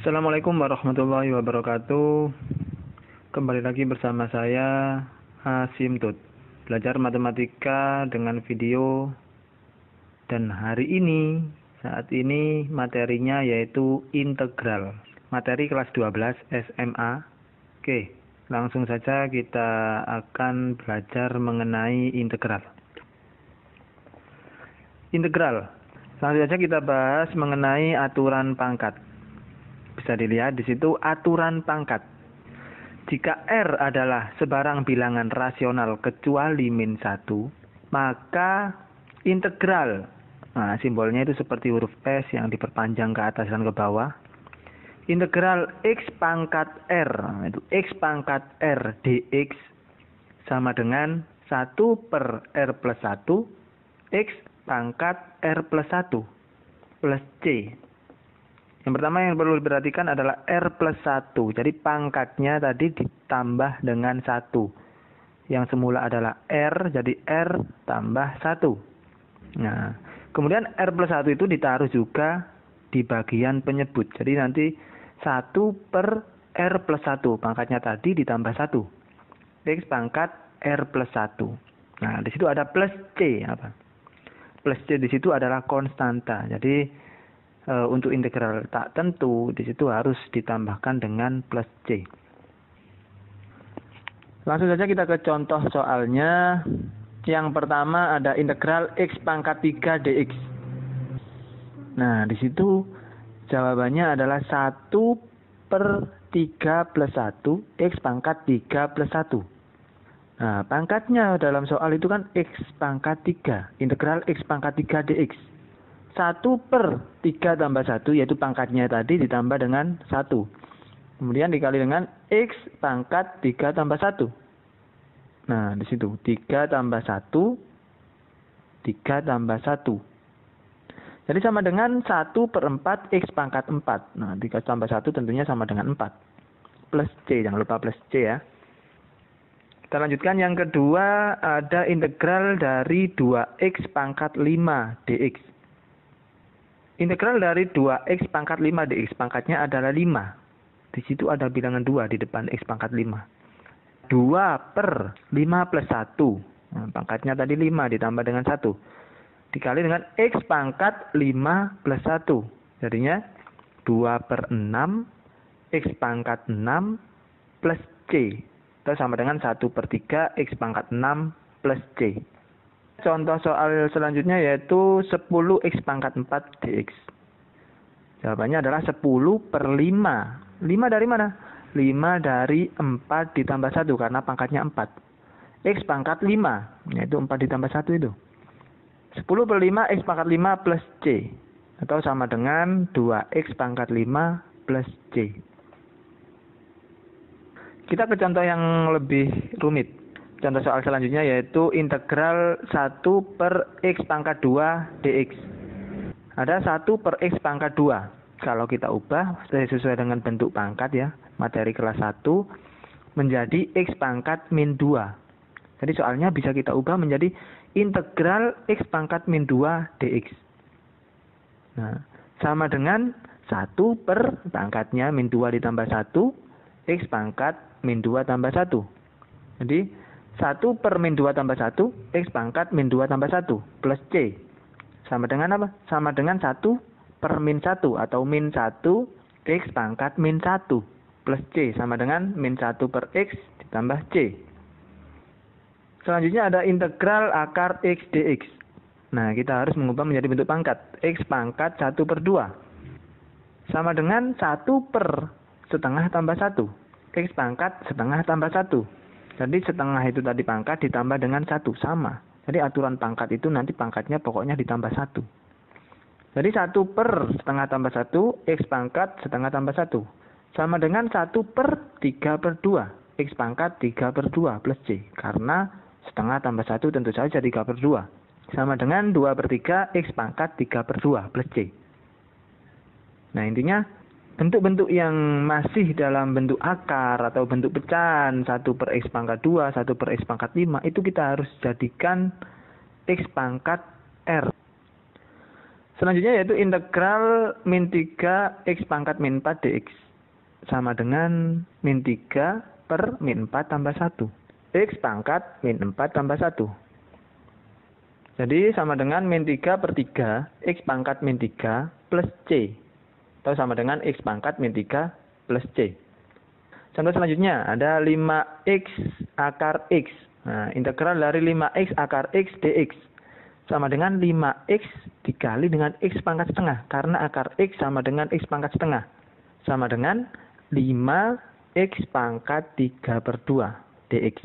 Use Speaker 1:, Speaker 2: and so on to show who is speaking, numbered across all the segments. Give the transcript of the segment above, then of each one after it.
Speaker 1: Assalamualaikum warahmatullahi wabarakatuh. Kembali lagi bersama saya Asimtut, belajar matematika dengan video. Dan saat ini materinya yaitu integral, materi kelas 12 SMA. Oke, langsung saja kita akan belajar mengenai integral. Langsung saja kita bahas mengenai aturan pangkat. Bisa dilihat di situ aturan pangkat. Jika R adalah sebarang bilangan rasional kecuali min 1, maka integral, nah simbolnya itu seperti huruf S yang diperpanjang ke atas dan ke bawah. Integral X pangkat R, itu X pangkat R dx sama dengan 1 per R plus 1 X pangkat R plus 1 plus C. Yang pertama yang perlu diperhatikan adalah R plus 1. Jadi pangkatnya tadi ditambah dengan 1. Yang semula adalah R, jadi R tambah 1. Nah, kemudian R plus 1 itu ditaruh juga di bagian penyebut. Jadi nanti 1 per R plus 1. Pangkatnya tadi ditambah 1. X pangkat R plus 1. Nah, di situ ada plus C. Plus C di situ adalah konstanta. Jadi untuk integral tak tentu di situ harus ditambahkan dengan plus C. Langsung saja kita ke contoh soalnya. Yang pertama ada integral X pangkat 3 dx. Nah, di situ jawabannya adalah 1 per 3 plus 1 X pangkat 3 plus 1. Nah, pangkatnya dalam soal itu kan X pangkat 3. Integral X pangkat 3 dx. 1 per 3 tambah 1, yaitu pangkatnya tadi ditambah dengan 1. Kemudian dikali dengan X pangkat 3 tambah 1. Nah, di situ 3 tambah 1, 3 tambah 1. Jadi sama dengan 1 per 4 X pangkat 4. Nah, 3 tambah 1 tentunya sama dengan 4. Plus C, jangan lupa plus C ya. Kita lanjutkan yang kedua, ada integral dari 2X pangkat 5 dx. Integral dari 2X pangkat 5 dx, pangkatnya adalah 5. Di situ ada bilangan 2 di depan X pangkat 5. 2 per 5 plus 1. Nah, pangkatnya tadi 5 ditambah dengan 1. Dikali dengan X pangkat 5 plus 1. Jadinya 2 per 6 X pangkat 6 plus C. Itu sama dengan 1 per 3 X pangkat 6 plus C. Contoh soal selanjutnya yaitu 10X pangkat 4 dx. Jawabannya adalah 10 per 5. 5 dari mana? 5 dari 4 ditambah 1 karena pangkatnya 4. X pangkat 5, yaitu 4 ditambah 1 itu. 10 per 5 X pangkat 5 plus C. Atau sama dengan 2X pangkat 5 plus C. Kita ke contoh yang lebih rumit. Contoh soal selanjutnya yaitu integral 1 per X pangkat 2 dx. Ada 1 per X pangkat 2. Kalau kita ubah sesuai dengan bentuk pangkat ya, materi kelas 1 menjadi X pangkat min 2. Jadi soalnya bisa kita ubah menjadi integral X pangkat min 2 dx. Nah, sama dengan 1 per pangkatnya min 2 ditambah 1, X pangkat min 2 tambah 1. Jadi 1 per min 2 tambah 1, X pangkat min 2 tambah 1, plus C. Sama dengan apa? Sama dengan 1 per min 1, atau min 1, X pangkat min 1, plus C. Sama dengan min 1 per X ditambah C. Selanjutnya ada integral akar X dx. Nah, kita harus mengubah menjadi bentuk pangkat. X pangkat 1 per 2. Sama dengan 1 per setengah tambah 1. X pangkat setengah tambah 1. Jadi setengah itu tadi pangkat ditambah dengan 1, sama. Jadi aturan pangkat itu nanti pangkatnya pokoknya ditambah 1. Jadi 1 per setengah tambah 1, X pangkat setengah tambah 1. Sama dengan 1 per 3 per 2, X pangkat 3 per 2 plus C. Karena setengah tambah 1 tentu saja 3 per 2. Sama dengan 2 per 3, X pangkat 3 per 2 plus C. Nah, intinya bentuk-bentuk yang masih dalam bentuk akar atau bentuk pecahan 1 per X pangkat 2, 1 per X pangkat 5, itu kita harus jadikan X pangkat R. Selanjutnya yaitu integral min 3 X pangkat min 4 dx. Sama dengan min 3 per min 4 tambah 1. X pangkat min 4 tambah 1. Jadi sama dengan min 3 per 3 X pangkat min 3 plus C. Atau sama dengan X pangkat min 3 plus C. Contoh selanjutnya ada 5X akar X. Nah, integral dari 5X akar X dx. Sama dengan 5X dikali dengan X pangkat setengah. Karena akar X sama dengan X pangkat setengah. Sama dengan 5X pangkat 3 per 2 dx.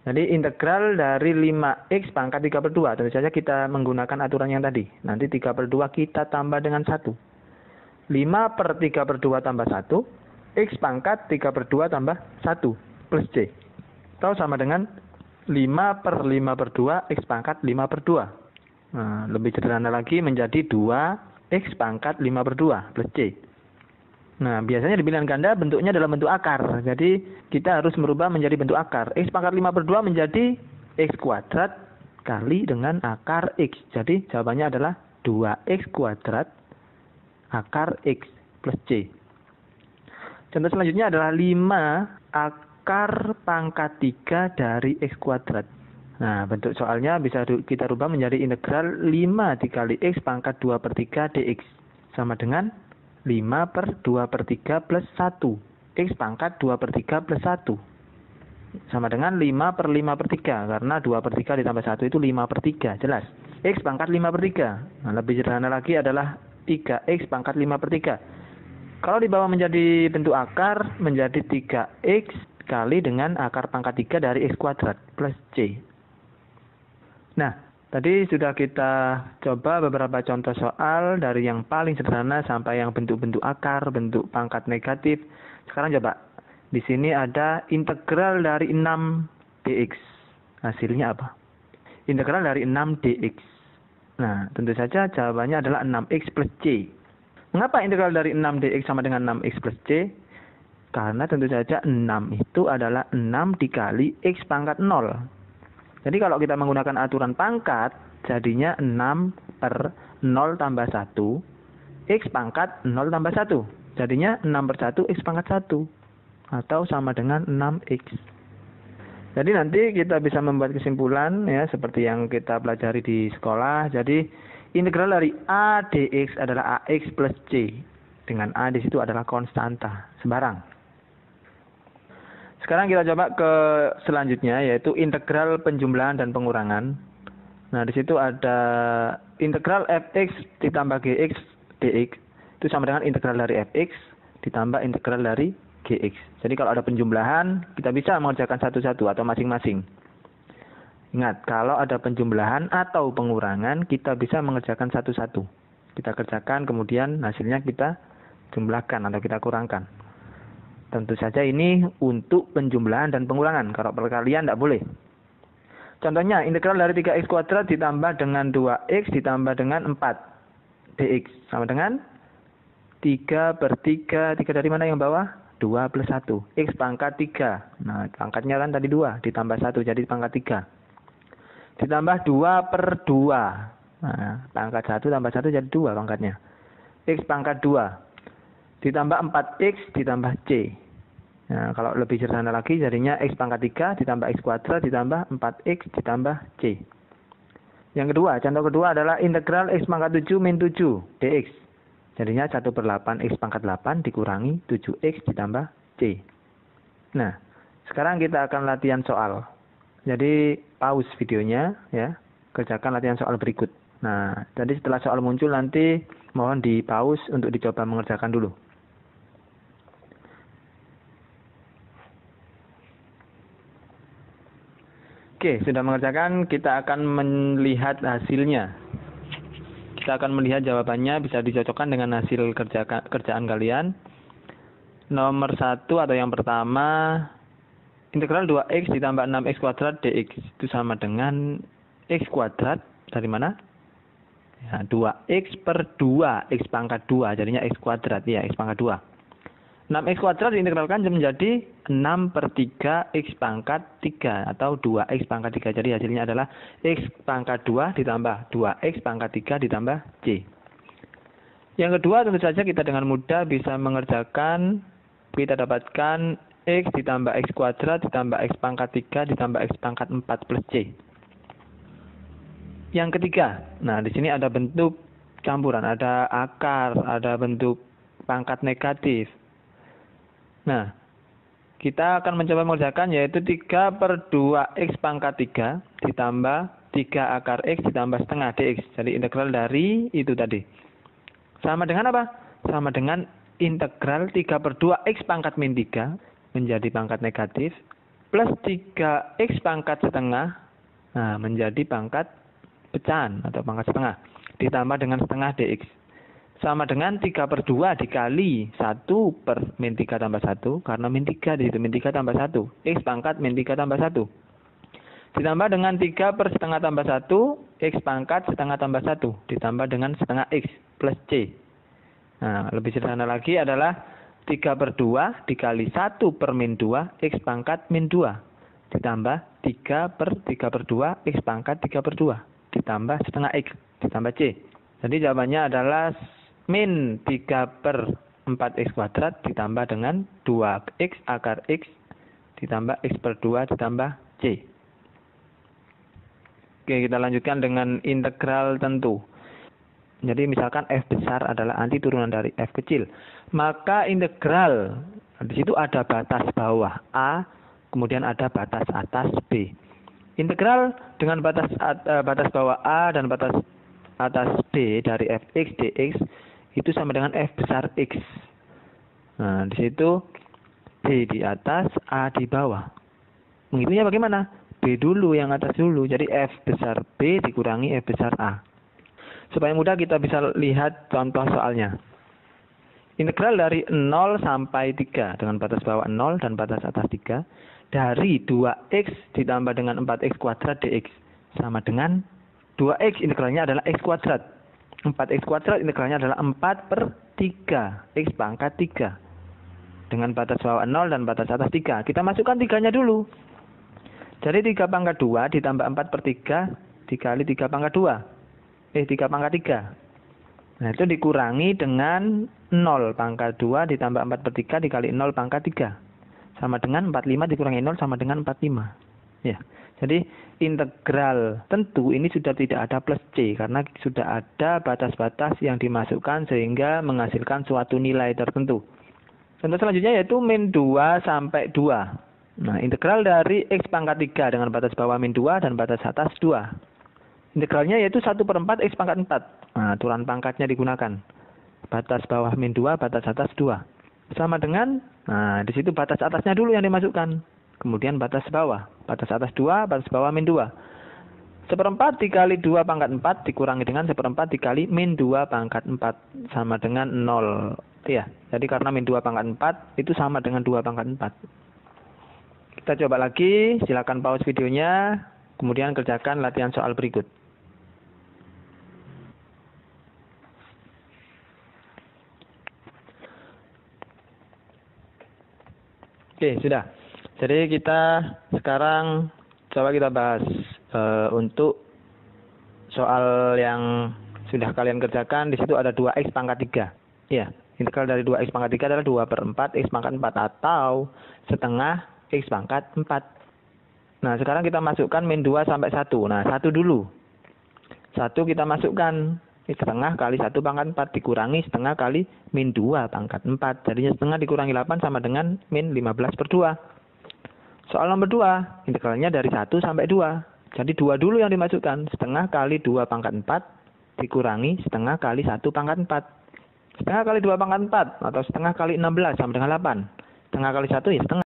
Speaker 1: Jadi integral dari 5X pangkat 3 per 2. Tentu saja kita menggunakan aturan yang tadi. Nanti 3 per 2 kita tambah dengan 1. 5 per 3 per 2 tambah 1. X pangkat 3 per 2 tambah 1 plus C. Atau sama dengan 5 per 5 per 2 X pangkat 5 per 2. Nah, lebih sederhana lagi menjadi 2 X pangkat 5 per 2 plus C. Nah, biasanya di bilangan ganda bentuknya dalam bentuk akar. Jadi, kita harus merubah menjadi bentuk akar. X pangkat 5 per 2 menjadi X kuadrat kali dengan akar X. Jadi, jawabannya adalah 2X kuadrat akar X plus C. Contoh selanjutnya adalah 5 akar pangkat 3 dari X kuadrat. Nah, bentuk soalnya bisa kita rubah menjadi integral 5 dikali X pangkat 2 per 3 dx. Sama dengan 5 per 2 per 3 plus 1. X pangkat 2 per 3 plus 1. Sama dengan 5 per 5 per 3. Karena 2 per 3 ditambah 1 itu 5 per 3. Jelas. X pangkat 5 per 3. Nah, lebih sederhana lagi adalah 3X pangkat 5 per 3. Kalau dibawa menjadi bentuk akar, menjadi 3X kali dengan akar pangkat 3 dari X kuadrat plus C. Nah, tadi sudah kita coba beberapa contoh soal dari yang paling sederhana sampai yang bentuk-bentuk akar, bentuk pangkat negatif. Sekarang coba. Di sini ada integral dari 6 dx. Hasilnya apa? Integral dari 6 dx. Nah, tentu saja jawabannya adalah 6x plus c. Mengapa integral dari 6 dx sama dengan 6x plus c? Karena tentu saja 6 itu adalah 6 dikali x pangkat 0. Jadi kalau kita menggunakan aturan pangkat, jadinya 6 per 0 tambah 1, X pangkat 0 tambah 1. Jadinya 6 per 1, X pangkat 1. Atau sama dengan 6X. Jadi nanti kita bisa membuat kesimpulan ya seperti yang kita pelajari di sekolah. Jadi integral dari A dx adalah AX plus C. Dengan A di situ adalah konstanta, sembarang. Sekarang kita coba ke selanjutnya yaitu integral penjumlahan dan pengurangan. Nah, di situ ada integral fx ditambah gx dx itu sama dengan integral dari fx ditambah integral dari gx. Jadi kalau ada penjumlahan, kita bisa mengerjakan satu-satu atau masing-masing. Ingat, kalau ada penjumlahan atau pengurangan, kita bisa mengerjakan satu-satu. Kita kerjakan, kemudian hasilnya kita jumlahkan atau kita kurangkan. Tentu saja ini untuk penjumlahan dan pengurangan. Kalau perkalian tidak boleh. Contohnya, integral dari 3x kuadrat ditambah dengan 2x ditambah dengan 4 dx. Sama dengan 3 per 3. 3 dari mana yang bawah? 2 plus 1. X pangkat 3. Nah, pangkatnya kan tadi 2. Ditambah 1 jadi pangkat 3. Ditambah 2 per 2. Nah, pangkat 1 tambah 1 jadi 2 pangkatnya. X pangkat 2. Ditambah 4x ditambah c. Nah, kalau lebih sederhana lagi jadinya x pangkat 3 ditambah x kuadrat ditambah 4x ditambah c. Yang kedua, contoh kedua adalah integral x pangkat 7 min 7 dx. Jadinya 1 per 8 x pangkat 8 dikurangi 7x ditambah c. Nah, sekarang kita akan latihan soal. Jadi pause videonya ya, kerjakan latihan soal berikut. Nah, jadi setelah soal muncul nanti mohon di pause untuk dicoba mengerjakan dulu. Oke, sudah mengerjakan, kita akan melihat hasilnya. Kita akan melihat jawabannya, bisa dicocokkan dengan hasil kerjaan kalian. Nomor 1 atau yang pertama, integral 2x ditambah 6x kuadrat dx. Itu sama dengan x kuadrat, dari mana? Ya, 2x per 2, x pangkat 2, jadinya x kuadrat, ya, x pangkat 2. 6x kuadrat diintegralkan menjadi 6 per 3 x pangkat 3 atau 2x pangkat 3. Jadi hasilnya adalah x pangkat 2 ditambah 2x pangkat 3 ditambah c. Yang kedua tentu saja kita dengan mudah bisa mengerjakan, kita dapatkan x ditambah x kuadrat ditambah x pangkat 3 ditambah x pangkat 4 plus c. Yang ketiga, nah di sini ada bentuk campuran, ada akar, ada bentuk pangkat negatif. Nah, kita akan mencoba mengerjakan yaitu 3 per 2x pangkat 3 ditambah 3 akar x ditambah setengah dx. Jadi integral dari itu tadi. Sama dengan apa? Sama dengan integral 3 per 2x pangkat min 3 menjadi pangkat negatif plus 3x pangkat setengah menjadi pangkat pecahan atau pangkat setengah ditambah dengan setengah dx. Sama dengan 3 per 2 dikali 1 per min 3 tambah 1. Karena min 3 di situ, min 3 tambah 1. X pangkat min 3 tambah 1. Ditambah dengan 3 per setengah tambah 1. X pangkat setengah tambah 1. Ditambah dengan setengah X plus C. Nah, lebih sederhana lagi adalah 3 per 2 dikali 1 per min 2. X pangkat min 2. Ditambah 3 per 2. X pangkat 3 per 2. Ditambah setengah X. Ditambah C. Jadi jawabannya adalah min 3 per 4x kuadrat ditambah dengan 2x akar x ditambah x per 2 ditambah c. Oke, kita lanjutkan dengan integral tentu. Jadi misalkan f besar adalah anti turunan dari f kecil. Maka integral, di situ ada batas bawah a, kemudian ada batas atas b. Integral dengan batas bawah a dan batas atas b dari fx dx itu sama dengan f besar x. Nah, di situ b di atas, a di bawah. Menghitungnya bagaimana? B dulu yang atas dulu. Jadi f besar b dikurangi f besar a. Supaya mudah kita bisa lihat contoh soalnya. Integral dari 0 sampai 3 dengan batas bawah 0 dan batas atas 3 dari 2x ditambah dengan 4x kuadrat dx sama dengan 2x integralnya adalah x kuadrat. 4x kuadrat integralnya adalah 4 per 3 x pangkat 3 dengan batas bawah 0 dan batas atas 3. Kita masukkan 3-nya dulu. Jadi 3 pangkat 2 ditambah 4 per 3 dikali 3 pangkat 2. 3 pangkat 3. Nah, itu dikurangi dengan 0 pangkat 2 ditambah 4 per 3 dikali 0 pangkat 3. Sama dengan 45 dikurangi 0 sama dengan 45. Ya. Jadi integral tentu ini sudah tidak ada plus C karena sudah ada batas-batas yang dimasukkan sehingga menghasilkan suatu nilai tertentu. Contoh selanjutnya yaitu min 2 sampai 2. Nah, integral dari x pangkat 3 dengan batas bawah min 2 dan batas atas 2. Integralnya yaitu 1 per 4 x pangkat 4. Nah, aturan pangkatnya digunakan. Batas bawah min 2, batas atas 2. Sama dengan, nah di situ batas atasnya dulu yang dimasukkan. Kemudian batas bawah. Batas atas 2, batas bawah min 2. 1/4 dikali 2 pangkat 4 dikurangi dengan 1/4 dikali min 2 pangkat 4. Sama dengan 0. Iya, jadi karena min 2 pangkat 4 itu sama dengan 2 pangkat 4. Kita coba lagi, silakan pause videonya. Kemudian kerjakan latihan soal berikut. Oke, sudah. Jadi kita sekarang coba kita bahas untuk soal yang sudah kalian kerjakan. Di situ ada 2x pangkat 3. Ya, integral dari 2x pangkat 3 adalah 2 per 4 x pangkat 4 atau setengah x pangkat 4. Nah, sekarang kita masukkan min 2 sampai 1. Nah, 1 dulu. 1 kita masukkan. Setengah kali 1 pangkat 4 dikurangi setengah kali min 2 pangkat 4. Jadinya setengah dikurangi 8 sama dengan min 15 per 2. Soal nomor 2, integralnya dari 1 sampai 2. Jadi 2 dulu yang dimasukkan. Setengah kali 2 pangkat 4 dikurangi setengah kali 1 pangkat 4. Setengah kali 2 pangkat 4 atau setengah kali 16 sama dengan 8. Setengah kali 1 ya setengah.